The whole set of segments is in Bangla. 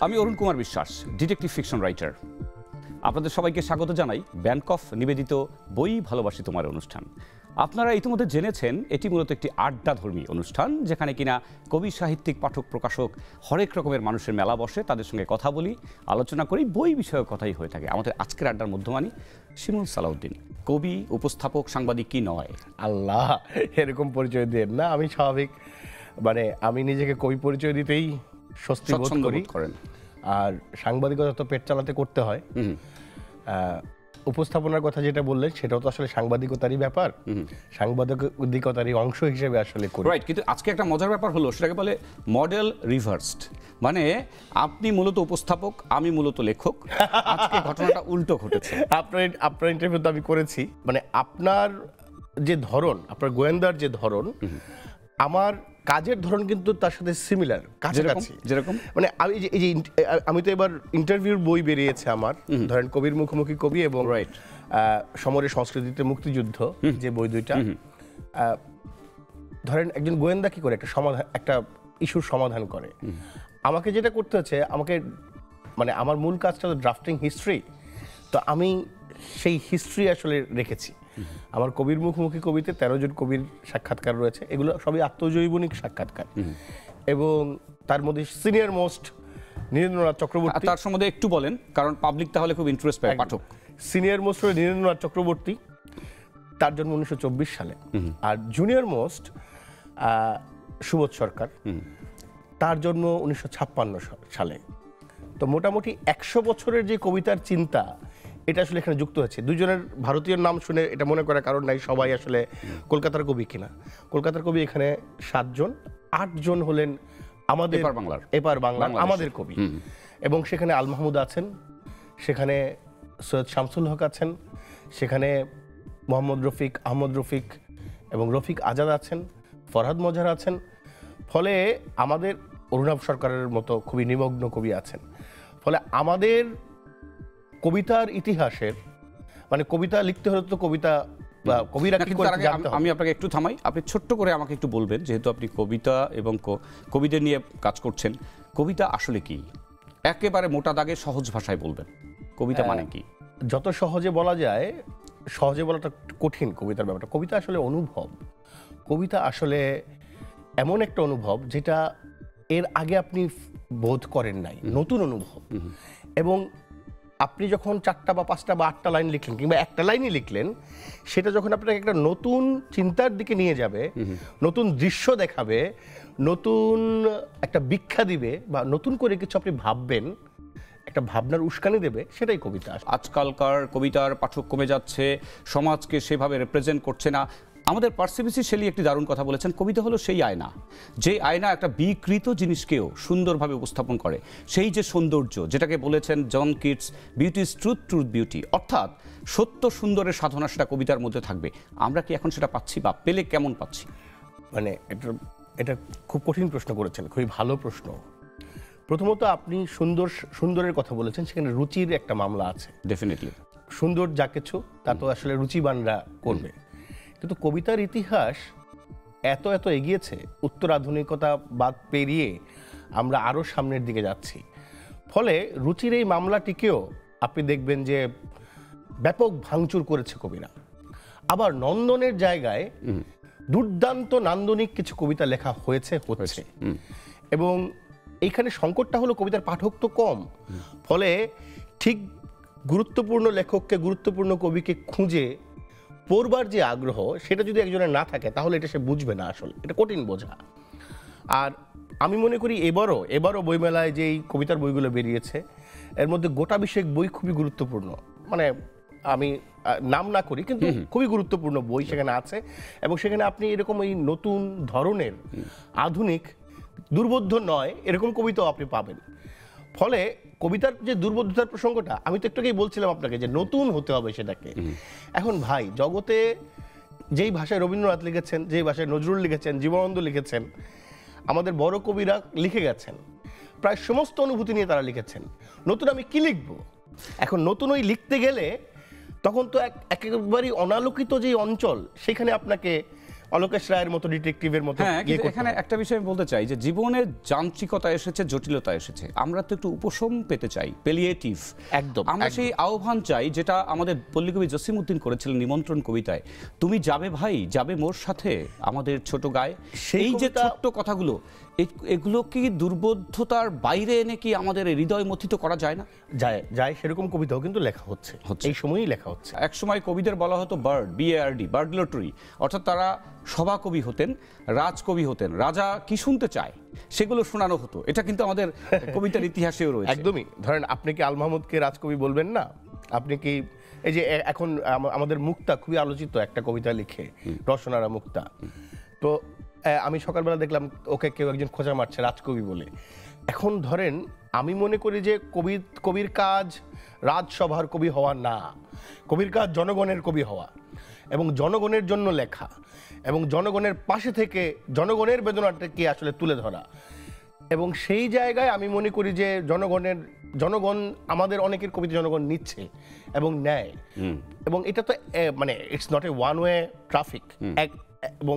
আমি Arun Kumar Biswas, detective fiction writer. আপনাদের সবাইকে স্বাগত জানাই ব্যানকফ নিবেদিত বই ভালোবাসি তোমার অনুষ্ঠান। আপনারা ইতিমধ্যে জেনেছেন এটি মূলত একটি আড্ডাধর্মী অনুষ্ঠান, যেখানে কিনা কবি, সাহিত্যিক, পাঠক, প্রকাশক, হরেক রকমের মানুষের মেলা বসে, তাদের সঙ্গে কথা বলি, আলোচনা করি, বই বিষয়ক কথাই হয়ে থাকে। আমাদের আজকের আড্ডার মধ্যমানি শিমুল সালাউদ্দিন, কবি, উপস্থাপক, সাংবাদিক কি নয়। আল্লাহ, এরকম পরিচয় দেন না। আমি স্বাভাবিক, মানে আমি নিজেকে কবি পরিচয় দিতেই স্বস্তি বোধ করেন। আর সাংবাদিকতা তো পেট চালাতে করতে হয়। উপস্থাপনার কথা যেটা বললেন সেটাও তো আসলে সাংবাদিকতারই ব্যাপার, সাংবাদিকতারই অংশ হিসেবে আসলে করি। রাইট, কিন্তু আজকে একটা মজার ব্যাপার হলো, সেটাকে বলে মডেল রিভার্সড। মানে আপনি মূলত উপস্থাপক, আমি মূলত লেখক। আজকে ঘটনাটা উল্টো ঘটেছে। আপনার ইন্টারভিউ তো আমি করেছি, মানে আপনার যে ধরন, আপনার গোয়েন্দার যে ধরন, আমার কাজের ধরন কিন্তু তার সাথে সিমিলার, কাছাকাছি। যেরকম মানে আমি তো এবার ইন্টারভিউর বই বেরিয়েছে আমার, ধরেন কবির মুখোমুখি কবি এবং সমরের সংস্কৃতিতে মুক্তিযুদ্ধ, যে বই দুইটা। ধরেন একজন গোয়েন্দা কি করে একটা ইস্যুর সমাধান করে। আমাকে যেটা করতে হচ্ছে, আমাকে মানে আমার মূল কাজটা তো ড্রাফটিং হিস্ট্রি, তো আমি সেই হিস্ট্রি আসলে রেখেছি। আমার কবির মুখোমুখি কবিতে 13 জন কবির সাক্ষাৎকার রয়েছে, এগুলো সবই আত্মজৈবনিক সাক্ষাৎকার। এবং তার মধ্যে সিনিয়র মোস্ট নীরেন্দ্রনাথ চক্রবর্তী। তার সম্বন্ধে একটু বলেন, কারণ পাবলিক তাহলে খুব ইন্টারেস্ট পায়, পাঠক। সিনিয়র মোস্ট হলো নীরেন্দ্রনাথ চক্রবর্তী, তার জন্ম 1924 সালে। আর জুনিয়র মোস্ট সুবোধ সরকার, তার জন্ম 1956 সালে। তো মোটামুটি 100 বছরের যে কবিতার চিন্তা, এটা আসলে এখানে যুক্ত হচ্ছে। দুজনের ভারতীয় নাম শুনে এটা মনে করার কারণ নাই, সবাই আসলে কলকাতার কবি কিনা। কলকাতার কবি এখানে 7 জন, 8 জন হলেন আমাদের এপার বাংলার আমাদের কবি। এবং সেখানে আল মাহমুদ আছেন, সেখানে সৈয়দ শামসুল হক আছেন, সেখানে মোহাম্মদ রফিক, আহমদ রফিক এবং রফিক আজাদ আছেন, ফরহাদ মজার আছেন। ফলে আমাদের অরুণাভ সরকারের মতো খুবই নিমগ্ন কবি আছেন। ফলে আমাদের কবিতার ইতিহাসের, মানে কবিতা লিখতে হলে তো কবিতা কবিরা কি করে জানতে হবে। আমি আপনাকে একটু থামাই, আপনি ছোট্ট করে আমাকে একটু বলবেন, যেহেতু আপনি কবিতা এবং কবিদের নিয়ে কাজ করছেন, কবিতা আসলে কি? একেবারে মোটা দাগে সহজ ভাষায় বলবেন, কবিতা মানে কি? যত সহজে বলা যায়, সহজে বলাটা কঠিন কবিতার ব্যাপারটা। কবিতা আসলে অনুভব। কবিতা আসলে এমন একটা অনুভব যেটা এর আগে আপনি বোধ করেন নাই, নতুন অনুভব। এবং আপনি যখন 4টা বা 5টা বা 8টা লাইন লিখলেন, কিংবা একটা লাইনই লিখলেন, সেটা যখন আপনাকে একটা নতুন চিন্তার দিকে নিয়ে যাবে, নতুন দৃশ্য দেখাবে, নতুন একটা ব্যাখ্যা দিবে, বা নতুন করে কিছু আপনি ভাববেন, একটা ভাবনার উস্কানি দেবে, সেটাই কবিতা। আজকালকার কবিতার পাঠক কমে যাচ্ছে, সমাজকে সেভাবে রিপ্রেজেন্ট করছে না। আমাদের পার্সিবিসি শেলি একটি দারুণ কথা বলেছেন, কবিতা হলো সেই আয়না, যে আয়না একটা বিকৃত জিনিসকেও সুন্দরভাবে উপস্থাপন করে। সেই যে সৌন্দর্য, যেটাকে বলেছেন John Keats, beauty is truth, truth beauty, অর্থাৎ সত্য সুন্দরের সাধনা সেটা কবিতার মধ্যে থাকবে। আমরা কি এখন সেটা পাচ্ছি, বা পেলে কেমন পাচ্ছি? মানে এটা খুব কঠিন প্রশ্ন করেছেন, খুবই ভালো প্রশ্ন। প্রথমত আপনি সুন্দরের কথা বলেছেন, সেখানে রুচির একটা মামলা আছে। ডেফিনেটলি সুন্দর যা কিছু তা তো আসলে রুচিবানরা করবে, কিন্তু কবিতার ইতিহাস এত এগিয়েছে, উত্তর আধুনিকতা বাদ পেরিয়ে আমরা আরও সামনের দিকে যাচ্ছি। ফলে রুচির এই মামলাটিকেও আপনি দেখবেন যে ব্যাপক ভাঙচুর করেছে কবিরা। আবার নন্দনের জায়গায় দুর্দান্ত নান্দনিক কিছু কবিতা লেখা হচ্ছে। এবং এইখানে সংকটটা হলো কবিতার পাঠক তো কম, ফলে ঠিক গুরুত্বপূর্ণ লেখককে, গুরুত্বপূর্ণ কবিকে খুঁজে পড়বার যে আগ্রহ, সেটা যদি একজনের না থাকে, তাহলে এটা সে বুঝবে না। আসলে এটা কঠিন বোঝা। আর আমি মনে করি এবারও বইমেলায় যেই কবিতার বইগুলো বেরিয়েছে, এর মধ্যে গোটা বিশেক বই খুবই গুরুত্বপূর্ণ, মানে আমি নাম না করি, কিন্তু খুবই গুরুত্বপূর্ণ বই সেখানে আছে। এবং সেখানে আপনি এরকম এই নতুন ধরনের আধুনিক, দুর্বোধ্য নয় এরকম কবিতাও আপনি পাবেন। ফলে কবিতার যে দুর্বোধ্যতার প্রসঙ্গটা, আমি তো একটু আগেই বলছিলাম আপনাকে যে নতুন হতে হবে সেটাকে। এখন ভাই, জগতে যেই ভাষায় রবীন্দ্রনাথ লিখেছেন, যেই ভাষায় নজরুল লিখেছেন, জীবনানন্দ লিখেছেন, আমাদের বড় কবিরা লিখে গেছেন, প্রায় সমস্ত অনুভূতি নিয়ে তারা লিখেছেন। নতুন আমি কি লিখব? এখন নতুন ওই লিখতে গেলে তখন তো একেবারেই অনালোকিত যে অঞ্চল, সেখানে আপনাকে অলোকেশ রায়ের মতো ডিটেকটিভের মতো হ্যাঁ, ইয়ে কিন্তু করতে এখানে হবে। একটা বিষয় আমি বলতে চাই যে জীবনের যান্ত্রিকতা এসেছে, জটিলতা এসেছে, আমরা তো একটু উপশম পেতে চাই, পেলিয়েটিভ। একদম, আমরা একদম। সেই আহ্বান চাই যেটা আমাদের পল্লীকবি জসিমউদ্দিন করেছিলেন নিমন্ত্রণ কবিতায়, তুমি যাবে ভাই, যাবে মোর সাথে আমাদের ছোট গায়ে। সেই এই যে কবিতা- ছোট্ট কথাগুলো, এগুলো কি দুর্বোধ্যতার বাইরে এনে কি আমাদের হৃদয় মথিত করা যায় না? যায় যায়, সেরকম কবিতাও কিন্তু লেখা হচ্ছে, এই সময়ই লেখা হচ্ছে। এক সময় কবিদের বলা হতো বার্ড, বিএআরডি, বার্ডলেটরি, অর্থাৎ তারা সভাকবি হতেন, রাজকবি হতেন, রাজা কি শুনতে চায় সেগুলো শোনানো হতো। এটা কিন্তু আমাদের কবিতার ইতিহাসেও রয়েছে। একদমই। ধরেন আপনি কি আল মাহমুদকে রাজকবি বলবেন না? আপনি কি এই যে এখন আমাদের মুক্তা খুবই আলোচিত একটা কবিতা লিখে, রসনারা মুক্তা। তো আমি সকালবেলা দেখলাম ওকে কেউ একজন খোঁজা মারছে রাজকবি বলে। এখন ধরেন আমি মনে করি যে কবির কাজ রাজসভার কবি হওয়া না, কবির কাজ জনগণের কবি হওয়া এবং জনগণের জন্য লেখা এবং জনগণের পাশে থেকে জনগণের বেদনাটাকে আসলে তুলে ধরা। এবং সেই জায়গায় আমি মনে করি যে জনগণ আমাদের অনেকের কবিতা জনগণ নিচ্ছে এবং নেয়, এবং এটা তো মানে it's not a one way traffic, এবং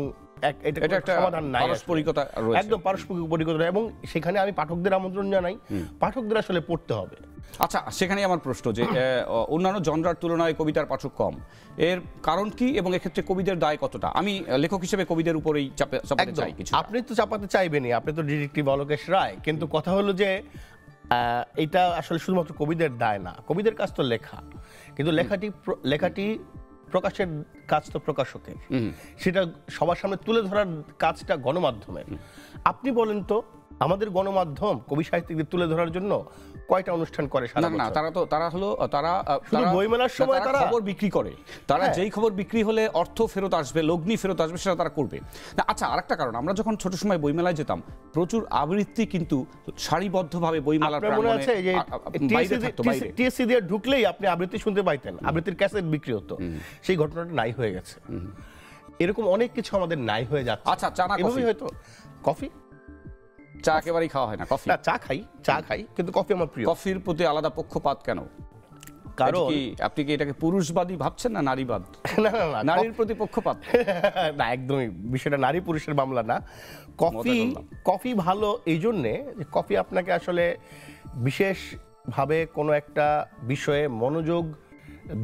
এটা একটা সমাধান নাই, পারস্পরিকতা রয়েছে। একদম পারস্পরিকতা। এবং সেখানে আমি পাঠকদের আমন্ত্রণ জানাই, পাঠকদের আসলে পড়তে হবে। আচ্ছা, সেখানেই আমার প্রশ্ন যে অন্যান্য জনরার তুলনায় কবিতার পাঠক কম, এর কারণ কি এবং এক্ষেত্রে কবিদের দায় কতটা? আমি লেখক হিসেবে কবিদের উপরেই চাপাতে চাই কিছু। আপনি তো চাপাতে চাইবেনই, আপনি তো ডিটেকটিভ অলোকেশ রায়, কিন্তু কথা হলো যে এটা আসলে শুধুমাত্র কবিদের দায় না, কবিদের কাজ তো লেখা, কিন্তু লেখাটি প্রকাশের কাজ তো প্রকাশকের, সেটা সবার সামনে তুলে ধরার কাজটা গণমাধ্যমের। আপনি বলেন তো আমাদের গণমাধ্যম কবি সাহিত্যিকদের তুলে ধরার জন্য কয়টা অনুষ্ঠান করে সারা না, বছর? তারা শুধু বইমেলার সময় তারা খবর বিক্রি করে। তারা যেই খবর বিক্রি হলে অর্থ ফেরত আসবে, লগ্নি ফেরত আসবে, সেটা তারা করবে না। আচ্ছা, আরেকটা কারণ, আমরা যখন ছোট সময় বইমেলায় যেতাম, প্রচুর আবৃত্তি কিন্তু সারিবদ্ধভাবে বইমেলার আপনার মনে আছে যে বাইরে থাকতো, বাইরে। টিএসসি দিয়ে ঢুকলেই আপনি আবৃত্তি শুনতে পাইতেন, আবৃত্তির ক্যাসেট বিক্রি হতো। সেই ঘটনাটা নাই হয়ে গেছে। এরকম অনেক কিছু আমাদের নাই হয়ে যাচ্ছে। আচ্ছা, চা না কফি? এভাবেই হয়তো কফি, চা একেবারেই খাওয়া হয় না। কফি না, চা খাই, কিন্তু কফি আমার প্রিয়। কফির প্রতি আলাদা পক্ষপাত কেন? কারণ আপনি কি এটাকে পুরুষবাদী ভাবছেন না নারীবাদ? না, নারীর প্রতি পক্ষপাত না, একদমই বিষয়টা নারী পুরুষের মামলা না। কফি ভালো এই জন্যে যে কফি আপনাকে আসলে বিশেষভাবে কোনো একটা বিষয়ে মনোযোগ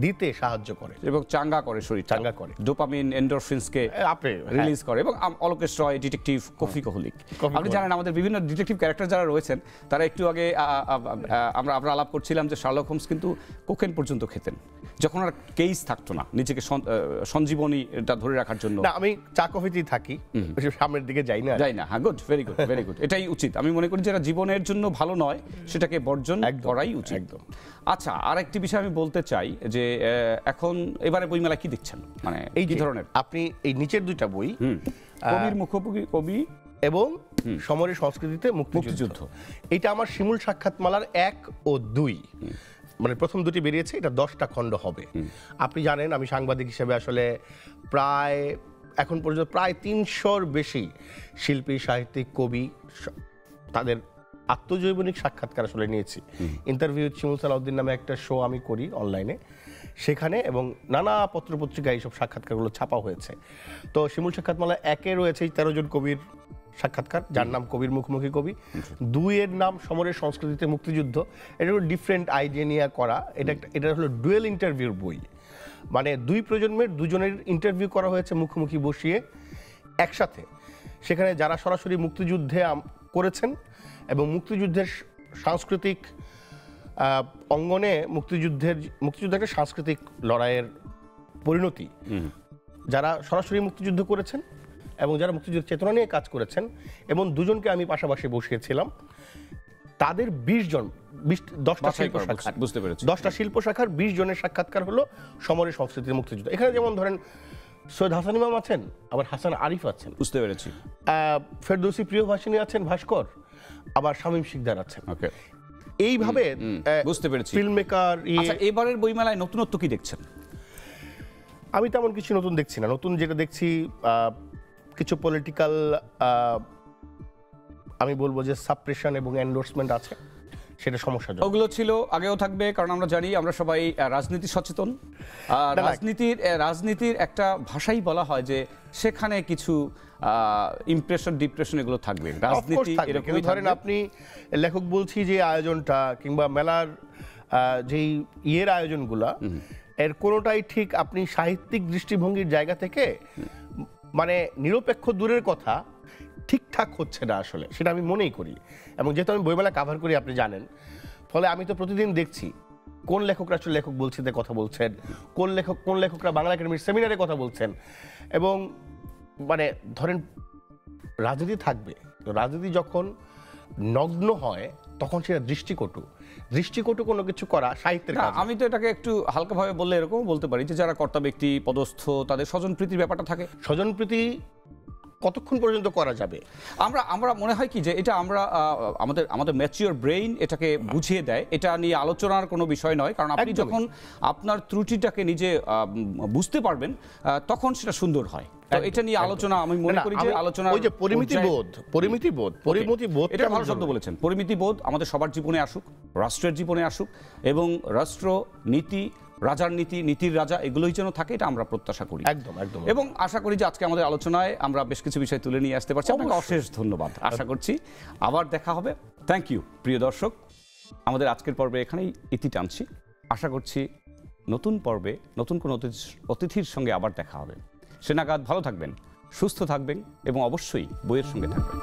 দিতে সাহায্য করে এবং চাঙ্গা করে, শরীর চাঙ্গা করে, ডোপামিন, এন্ডোরফিনসকে আপনি রিলিজ করে। এবং অলোকেশ রয় ডিটেকটিভ, কফি কোহলিক। আপনি জানেন আমাদের বিভিন্ন ডিটেকটিভ ক্যারেক্টার যারা রয়েছেন, তারা একটু আগে আমরা আলাপ করছিলাম যে শার্লক হোমস কিন্তু কোকেন পর্যন্ত খেতেন যখন আর কেস থাকতো না, নিজেকে সঞ্জীবনী এটা ধরে রাখার জন্য। না, আমি চা কফিতেই থাকি, সামনের দিকে যাই না। হ্যাঁ, good, very good, very good. এটাই উচিত। আমি মনে করি যেটা জীবনের জন্য ভালো নয় সেটাকে বর্জন করাই উচিত। একদম। আচ্ছা, আর একটি বিষয় আমি বলতে চাই যে এখন এবারে বইমেলা কি দেখছেন, মানে এই কি ধরনের? আপনি এই নিচের দুইটা বই, কবির মুখোমুখি কবি এবং সমরের সংস্কৃতিতে মুক্তিযুদ্ধ, এটা আমার শিমুল সাক্ষাৎমালার 1 ও 2, মানে প্রথম দুটি বেরিয়েছে, এটা 10টা খণ্ড হবে। আপনি জানেন আমি সাংবাদিক হিসেবে আসলে এখন পর্যন্ত প্রায় 300-র বেশি শিল্পী, সাহিত্যিক, কবি তাদের আত্মজৈবনিক সাক্ষাৎকার আসলে নিয়েছি। ইন্টারভিউ শিমুল সালাউদ্দিন নামে একটা শো আমি করি অনলাইনে, সেখানে এবং নানা পত্রপত্রিকায় এইসব সাক্ষাৎকারগুলো ছাপা হয়েছে। তো শিমুল সাক্ষাৎমালা 1-এ রয়েছে 13 জন কবির সাক্ষাৎকার, যার নাম কবির মুখোমুখি কবি। 2-এর নাম সমরের সংস্কৃতিতে মুক্তিযুদ্ধ। এটা হলো ডিফারেন্ট আইডিয়া নিয়ে করা, এটা হলো ডুয়েল ইন্টারভিউর বই, মানে 2 প্রজন্মের 2 জনের ইন্টারভিউ করা হয়েছে মুখোমুখি বসিয়ে একসাথে। সেখানে যারা সরাসরি মুক্তিযুদ্ধে করেছেন এবং মুক্তিযুদ্ধের সাংস্কৃতিক অঙ্গনে মুক্তিযুদ্ধ একটা সাংস্কৃতিক লড়াইয়ের পরিণতি, যারা সরাসরি মুক্তিযুদ্ধ করেছেন এবং যারা মুক্তিযুদ্ধের চেতনা নিয়ে কাজ করেছেন, এবং 2 জনকে আমি পাশাপাশি বসিয়েছিলাম। তাদের 10টা শিল্প শাখার, বুঝতে পেরেছি, 10টা শিল্প শাখার 20 জনের সাক্ষাৎকার হলো সমরের সংস্কৃতির মুক্তিযুদ্ধ। এখানে যেমন ধরেন সৈয়দ হাসান ইমাম আছেন, আবার হাসান আরিফ আছেন, বুঝতে পেরেছি, ফেরদৌসী প্রিয়ভাষিণী আছেন, ভাস্কর, আবার শামীম শিকদার আছেন। ওকে, এইভাবে বুঝতে পেরেছি। Film maker. আচ্ছা, এবারের বইমেলায় নতুনত্ব কি দেখছেন? আমি তেমন কিছু নতুন দেখছি না। নতুন যেটা দেখছি কিছু পলিটিক্যাল, আমি বলবো যে সাপ্রেশন এবং এন্ডোর্সমেন্ট আছে, সেটা সমস্যা। ওগুলো ছিল, আগেও থাকবে, কারণ আমরা জানি আমরা সবাই রাজনীতি সচেতন। রাজনীতির একটা ভাষাই বলা হয় যে সেখানে কিছু ইমপ্রেশন ডিপ্রেশন এগুলো থাকবে, রাজনীতি এরকমই। ধরেন আপনি লেখক বলছি যে আয়োজনটা কিংবা মেলার যেই আয়োজনগুলা, এর কোনোটাই ঠিক আপনি সাহিত্যিক দৃষ্টিভঙ্গির জায়গা থেকে মানে নিরপেক্ষ দূরের কথা ঠিকঠাক হচ্ছে না আসলে, সেটা আমি মনেই করি। এবং যেহেতু আমি বইমেলা কাভার করি আপনি জানেন, ফলে আমি তো প্রতিদিন দেখছি কোন লেখকরা আসলে লেখক বলছিতে কথা বলছেন, কোন লেখকরা বাংলা একাডেমির সেমিনারে কথা বলছেন। এবং মানে ধরেন রাজনীতি থাকবে, রাজনীতি যখন নগ্ন হয় তখন সেটা দৃষ্টিকটু কোনো কিছু করা সাহিত্যের কাজ। আমি তো এটাকে একটু হালকাভাবে বললে এরকম বলতে পারি যে যারা কর্তা ব্যক্তি পদস্থ, তাদের স্বজনপ্রীতির ব্যাপারটা থাকে। স্বজনপ্রীতি কতক্ষণ পর্যন্ত করা যাবে? আমরা মনে হয় কি যে এটা আমরা আমাদের ম্যাচিওর ব্রেইন এটাকে বুঝিয়ে দেয়, এটা নিয়ে আলোচনার কোনো বিষয় নয়। কারণ আপনি যখন আপনার ত্রুটিটাকে নিজে বুঝতে পারবেন তখন সেটা সুন্দর হয়। তো এটা নিয়ে আলোচনা, আমি মনে করি যে আলোচনা, ওই যে পরিমিতিবোধ, এটা ভালো শব্দ বলেছেন। পরিমিতিবোধ আমাদের সবার জীবনে আসুক, রাষ্ট্রের জীবনে আসুক, এবং রাষ্ট্র নীতি, রাজার নীতি, নীতির রাজা, এগুলোই যেন থাকে, এটা আমরা প্রত্যাশা করি। একদম। এবং আশা করি যে আজকে আমাদের আলোচনায় আমরা বেশ কিছু বিষয় তুলে নিয়ে আসতে পারছি। আপনাকে অশেষ ধন্যবাদ। আশা করছি আবার দেখা হবে। থ্যাংক ইউ প্রিয় দর্শক, আমাদের আজকের পর্বে এখানেই ইতি টানছি। আশা করছি নতুন পর্বে নতুন কোনো অতিথির সঙ্গে আবার দেখা হবে। সে নাগাদ ভালো থাকবেন, সুস্থ থাকবেন এবং অবশ্যই বইয়ের সঙ্গে থাকবেন।